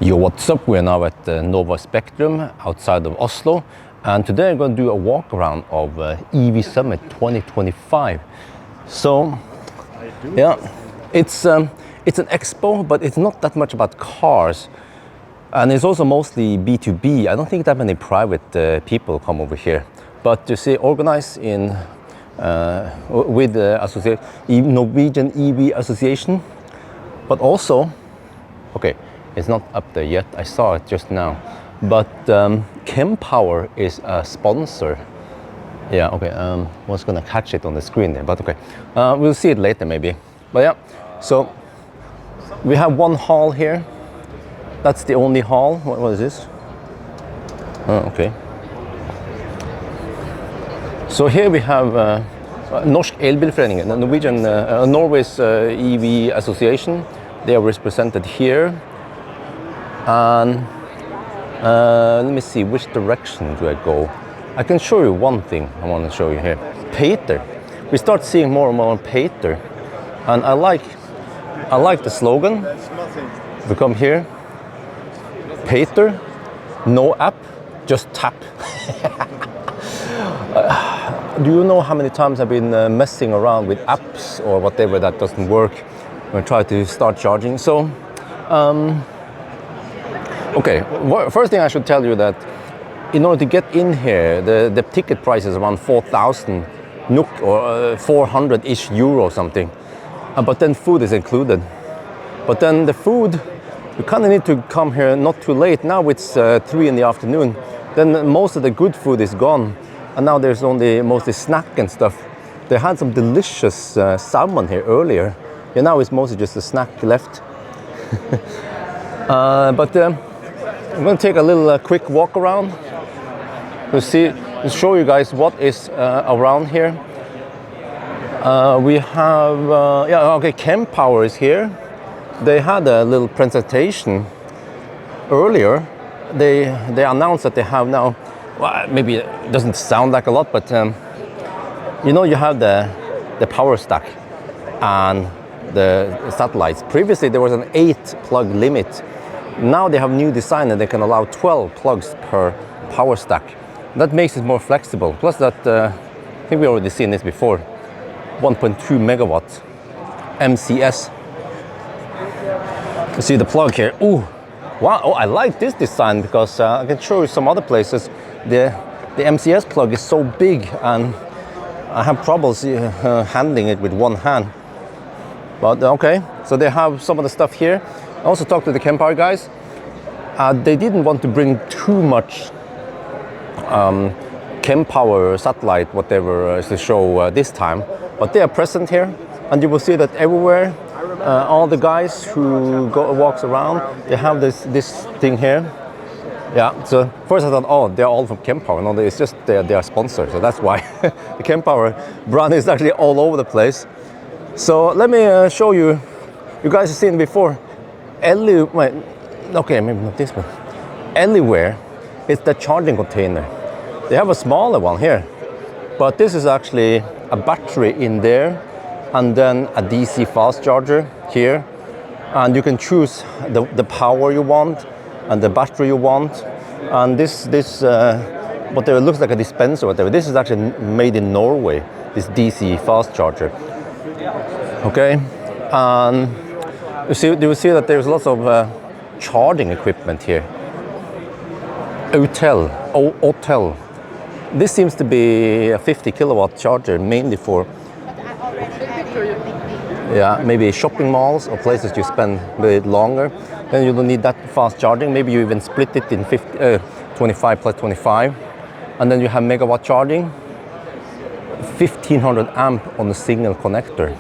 Yo, what's up? We're now at Nova Spectrum outside of Oslo, and today I'm going to do a walk around of EV Summit 2025. So, yeah, it's an expo, but it's not that much about cars, and it's also mostly B2B. I don't think that many private people come over here, but you see, organized in with the Norwegian EV Association, but also, okay. It's not up there yet, I saw it just now. But Kempower is a sponsor. Yeah, okay, was gonna catch it on the screen there, but okay. We'll see it later maybe. But yeah, so we have one hall here. That's the only hall. What is this? Oh, okay. So here we have Norsk Elbilmek, Norwegian, Norway's EV Association. They are represented here. And let me see, which direction do I go? I can show you one thing I want to show you here. Peter. We start seeing more and more Peter. And I like the slogan. If we come here, Peter, no app, just tap. Do you know how many times I've been messing around with apps or whatever that doesn't work when I try to start charging? So, okay, first thing I should tell you that in order to get in here, the ticket price is around 4,000 NOK or 400-ish euro something. But then food is included. But then the food, you kind of need to come here not too late. Now it's 3 in the afternoon. Then most of the good food is gone. And now there's only mostly snack and stuff. They had some delicious salmon here earlier. Yeah, now it's mostly just a snack left. I'm going to take a little quick walk around to show you guys what is around here. We have, Kempower is here. They had a little presentation earlier. They announced that they have now, well, maybe it doesn't sound like a lot, but you know, you have the power stack and the satellites. Previously there was an 8-plug limit. Now they have new design and they can allow 12 plugs per power stack. That makes it more flexible. Plus that, I think we already seen this before, 1.2 megawatts MCS. You see the plug here. Ooh, wow! Oh, I like this design because I can show you some other places. The MCS plug is so big and I have troubles handling it with one hand. But okay, so they have some of the stuff here. I also talked to the Kempower guys. They didn't want to bring too much Kempower satellite, whatever, to show this time. But they are present here, and you will see that everywhere, all the guys who walks around, they have this thing here. Yeah, so first I thought, oh, they're all from Kempower. No, it's just they are sponsored, so that's why. The Kempower brand is actually all over the place. So let me show you. You guys have seen before. Okay, maybe not this one. Anywhere, it's the charging container. They have a smaller one here, but this is actually a battery in there, and then a DC fast charger here, and you can choose the power you want and the battery you want. And this whatever looks like a dispenser, whatever. This is actually made in Norway. This DC fast charger. Okay, and you will see that there's lots of charging equipment here. Autel. This seems to be a 50 kilowatt charger, mainly for maybe shopping malls or places you spend a bit longer. Then you don't need that fast charging. Maybe you even split it in 25 plus 25. And then you have megawatt charging, 1500 amp on a single connector.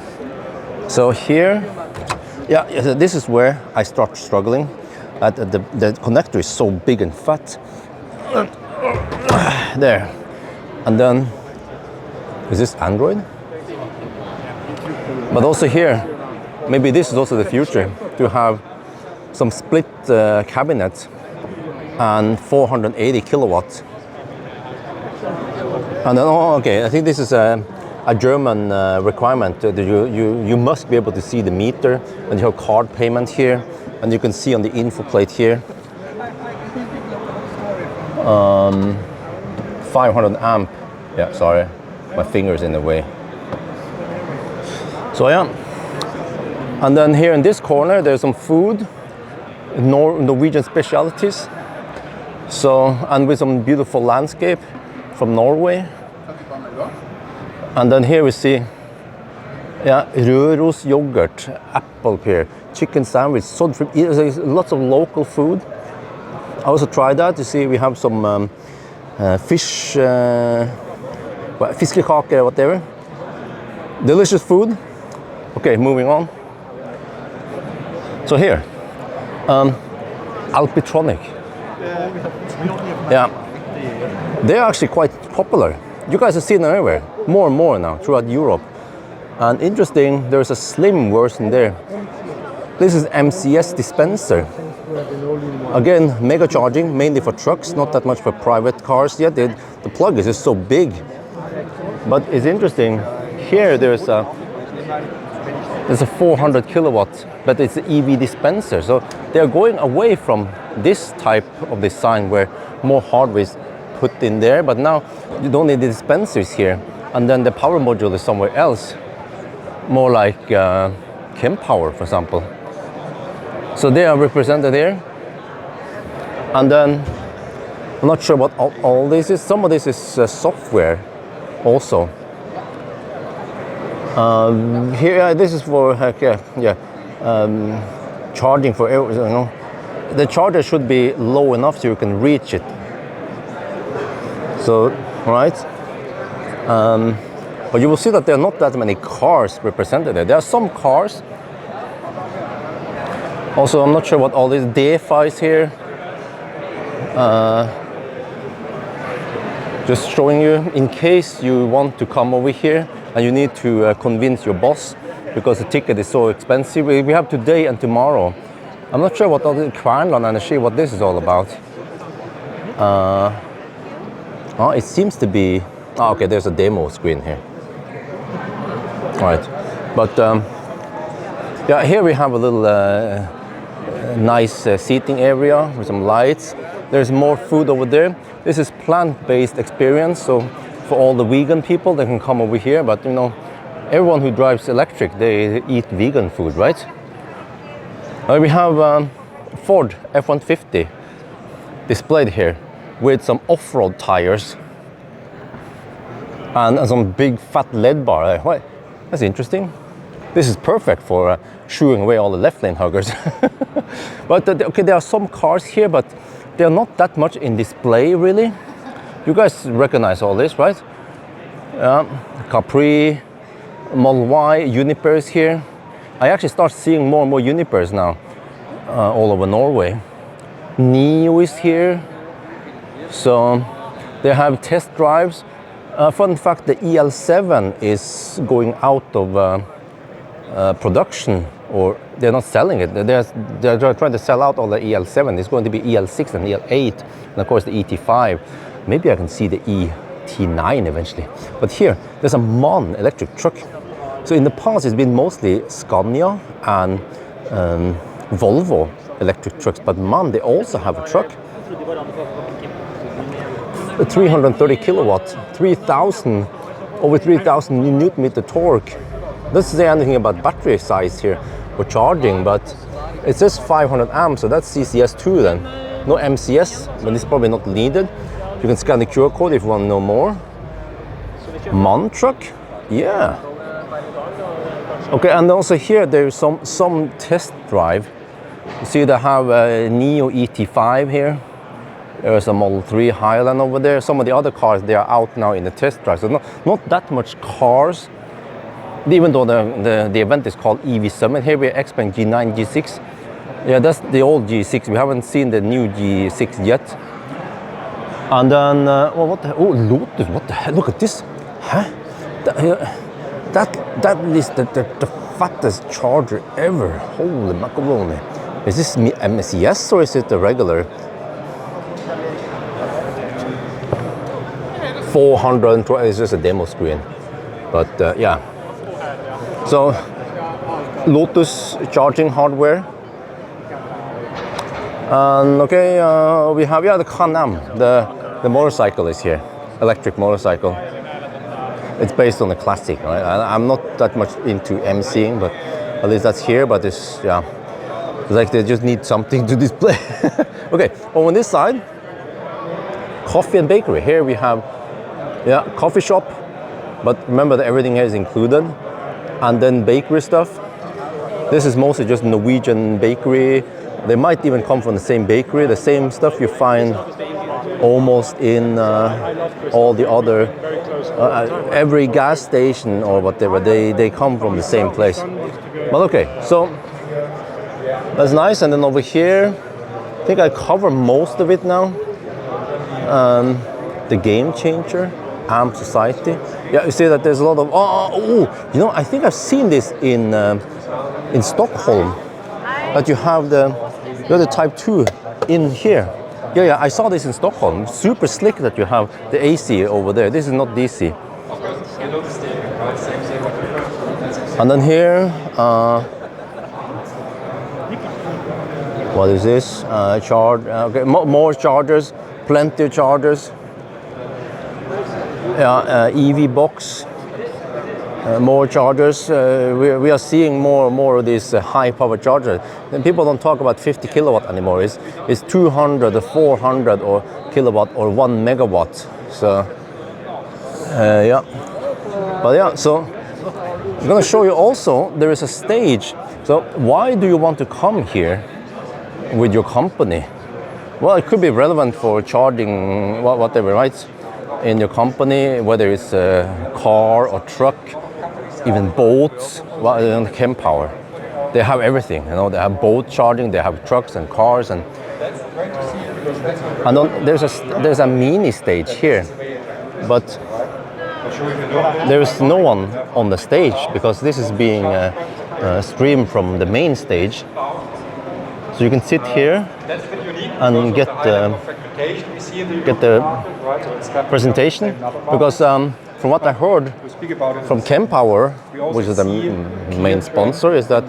So here, this is where I start struggling. The connector is so big and fat. There. And then, is this Android? But also here, maybe this is also the future, to have some split cabinets and 480 kilowatts. And then, I think this is a German requirement. You must be able to see the meter, and you have card payment here. and you can see on the info plate here, 500 amp. Yeah, sorry, my finger's in the way. So yeah, and then here in this corner there's some food, Norwegian specialties. So, and with some beautiful landscape from Norway. And then here we see, yeah, Røros yogurt, apple pear, chicken sandwich, sod fruit. There's lots of local food. I also tried that. You see, we have some fish, fiskekake or whatever. Delicious food. Okay, moving on. So here, Alpitronic. Yeah, they're actually quite popular. You guys have seen them everywhere, more and more now throughout Europe. And interesting, there's a slim version there. This is MCS dispenser. Again, mega charging, mainly for trucks, not that much for private cars yet. The plug is just so big. But it's interesting, here there's a 400 kilowatts, but it's an EV dispenser. So they're going away from this type of design where more hardware is put in there, but now you don't need the dispensers here. And then the power module is somewhere else, more like Kempower, for example. So they are represented here. And then, I'm not sure what all this is. Some of this is software also. Here, this is for charging for air. You know, the charger should be low enough so you can reach it. So, right. But you will see that there are not that many cars represented there. There are some cars. Also, I'm not sure what all these DeFi is here. Just showing you in case you want to come over here and you need to convince your boss because the ticket is so expensive. We have today and tomorrow. I'm not sure what all the Kvarnland Energy, what this is all about. It seems to be. Okay, there's a demo screen here. All right, but yeah, here we have a little nice seating area with some lights. There's more food over there. This is plant-based experience, so for all the vegan people, they can come over here. But you know, everyone who drives electric, they eat vegan food, right? We have Ford F-150 displayed here with some off-road tires and some big fat LED bar. What? That's interesting. This is perfect for shooing away all the left lane huggers. But okay, there are some cars here, but they're not that much in display really. You guys recognize all this, right? Capri, Model Y, Unipers here. I actually start seeing more and more Unipers now all over Norway. NIO is here. So they have test drives. Fun fact, the EL7 is going out of production, or they're not selling it. They're trying to sell out all the EL7. It's going to be EL6 and EL8, and of course the ET5. Maybe I can see the ET9 eventually. But here, there's a MAN electric truck. So in the past, it's been mostly Scania and Volvo electric trucks, but MAN, they also have a truck. 330 kilowatts, over 3,000 Newton meter torque. Doesn't say anything about battery size here for charging, but it says 500 amps, so that's CCS2 then. No MCS, but it's probably not needed. You can scan the QR code if you want to know more. MAN truck? Yeah. Okay, and also here there's some test drive. You see they have a NIO ET5 here. There's a Model 3 Highland over there. Some of the other cars, they are out now in the test drive. So not that much cars, even though the event is called EV Summit. Here we're explaining G9, G6. Yeah, that's the old G6. We haven't seen the new G6 yet. And then, Lotus, what the hell? Look at this. Huh? That is the fattest charger ever. Holy macaroni. Is this MCS or is it the regular? 400, it's just a demo screen. But yeah. So, Lotus charging hardware. And okay, we have the Can-Am, the motorcycle is here, electric motorcycle. It's based on the classic, right? I'm not that much into MCing, but at least that's here. But it's like they just need something to display. Okay, on this side, coffee and bakery. Here we have coffee shop, but remember that everything here is included, and then bakery stuff. This is mostly just Norwegian bakery. They might even come from the same bakery, the same stuff you find almost in all the other, every gas station or whatever, they come from the same place. But okay, so that's nice. And then over here, I think I cover most of it now. The Game Changer, AMP Society. Yeah, you see that there's a lot of, you know, I think I've seen this in Stockholm, that you have the Type 2 in here. Yeah, I saw this in Stockholm. Super slick that you have the AC over there. This is not DC. And then here, what is this? Okay, more chargers, plenty of chargers. EV box. More chargers. We are seeing more of these high power chargers. And people don't talk about 50 kilowatt anymore. It's 200 or 400 or kilowatt or 1 megawatt. So so I'm going to show you also there is a stage. So why do you want to come here with your company? Well, it could be relevant for charging whatever, right? In your company, whether it's a car or truck, even boats. Well, Kempower, they have everything. You know, they have boat charging, they have trucks and cars, and there's a mini stage here, but there's no one on the stage because this is being streamed from the main stage. So you can sit here and get the presentation, because from what I heard from Kempower, which is the main sponsor, is that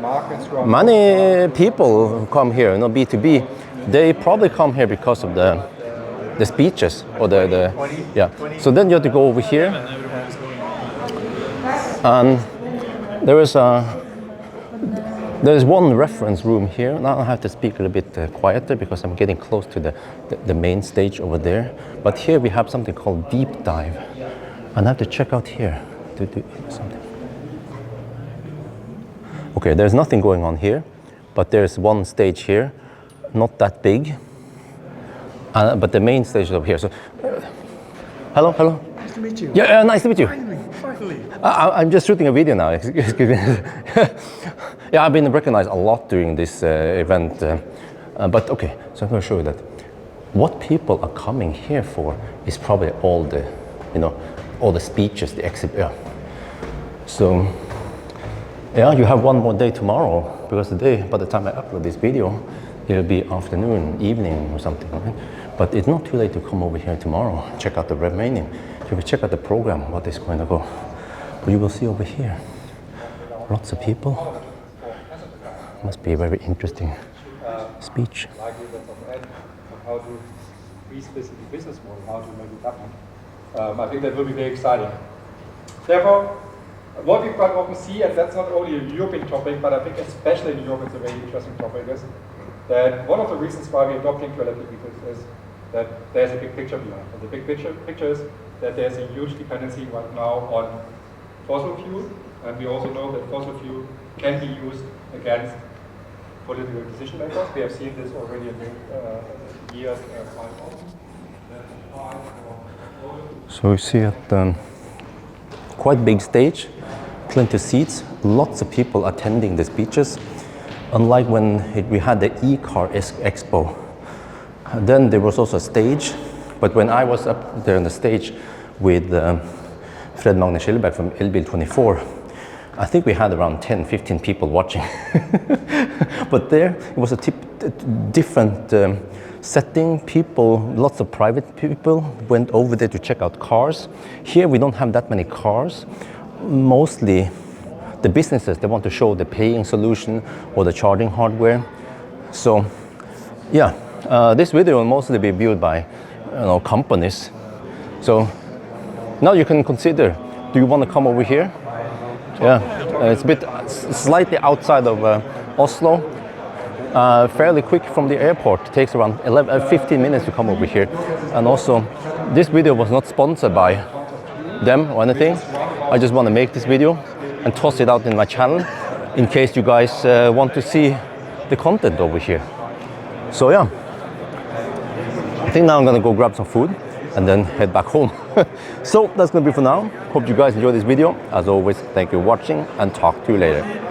many people who come here, you know, B2B, they probably come here because of the speeches or So then you have to go over here, and there's one reference room here. Now I have to speak a little bit quieter because I'm getting close to the main stage over there. But here we have something called Deep Dive. And I have to check out here to do something. Okay, there's nothing going on here, but there's one stage here, not that big. But the main stage is over here. So, hello. Nice to meet you. Yeah, nice to meet you. Finally. I'm just shooting a video now. Excuse me. Yeah, I've been recognized a lot during this event. But okay, so I'm going to show you that what people are coming here for is probably all the speeches, the exhibit. Yeah. So, yeah, you have one more day tomorrow, because by the time I upload this video, it'll be afternoon, evening or something, right? But it's not too late to come over here tomorrow, check out the remaining. You can check out the program, what is going to go. But you will see over here, lots of people. Must be a very interesting speech. How to revisit the business model, how to make it happen. I think that will be very exciting. Therefore, what we quite often see, and that's not only a European topic, but I think especially in Europe it's a very interesting topic, is that one of the reasons why we're adopting to electric vehicles is that there's a big picture behind. And the big picture is that there's a huge dependency right now on fossil fuel, and we also know that fossil fuel can be used against political decision makers. We have seen this already in the years quite often. So we see at quite big stage, plenty of seats, lots of people attending the speeches. Unlike when we had the e-car expo, then there was also a stage. But when I was up there on the stage with Fred Magne Skilleberg from Elbil24, I think we had around 10-15 people watching. But there it was a different setting. People, lots of private people went over there to check out cars. Here we don't have that many cars. Mostly the businesses, they want to show the paying solution or the charging hardware. So yeah, this video will mostly be viewed by companies. So now you can consider, do you want to come over here? Yeah, it's a bit slightly outside of Oslo. Fairly quick from the airport. It takes around 15 minutes to come over here. And also, this video was not sponsored by them or anything. I just want to make this video and toss it out in my channel in case you guys want to see the content over here. So yeah, I think now I'm gonna go grab some food and then head back home. So that's gonna be for now. Hope you guys enjoyed this video. As always, thank you for watching and talk to you later.